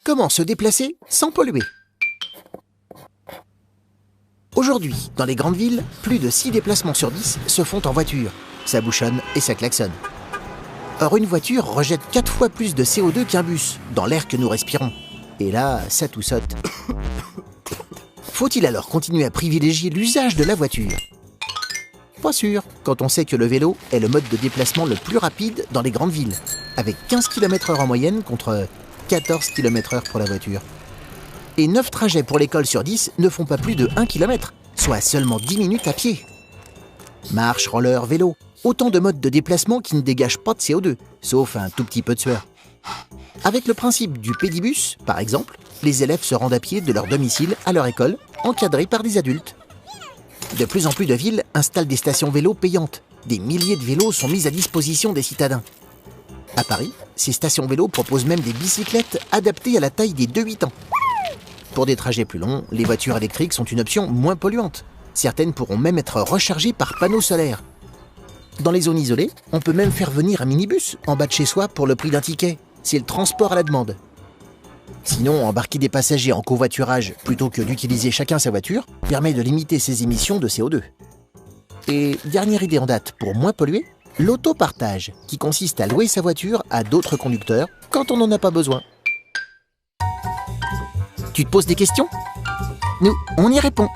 Comment se déplacer sans polluer? Aujourd'hui, dans les grandes villes, plus de 6 déplacements sur 10 se font en voiture. Ça bouchonne et ça klaxonne. Or, une voiture rejette 4 fois plus de CO2 qu'un bus, dans l'air que nous respirons. Et là, ça tout saute. Faut-il alors continuer à privilégier l'usage de la voiture? Pas sûr, quand on sait que le vélo est le mode de déplacement le plus rapide dans les grandes villes, avec 15 km/h en moyenne contre 14 km/h pour la voiture. Et 9 trajets pour l'école sur 10 ne font pas plus de 1 km, soit seulement 10 minutes à pied. Marche, roller, vélo, autant de modes de déplacement qui ne dégagent pas de CO2, sauf un tout petit peu de sueur. Avec le principe du pédibus, par exemple, les élèves se rendent à pied de leur domicile à leur école, encadrés par des adultes. De plus en plus de villes installent des stations vélo payantes. Des milliers de vélos sont mis à disposition des citadins. À Paris, ces stations vélo proposent même des bicyclettes adaptées à la taille des 2-8 ans. Pour des trajets plus longs, les voitures électriques sont une option moins polluante. Certaines pourront même être rechargées par panneaux solaires. Dans les zones isolées, on peut même faire venir un minibus en bas de chez soi pour le prix d'un ticket. C'est le transport à la demande. Sinon, embarquer des passagers en covoiturage plutôt que d'utiliser chacun sa voiture permet de limiter ses émissions de CO2. Et dernière idée en date pour moins polluer, l'autopartage, qui consiste à louer sa voiture à d'autres conducteurs quand on n'en a pas besoin. Tu te poses des questions? Nous, on y répond.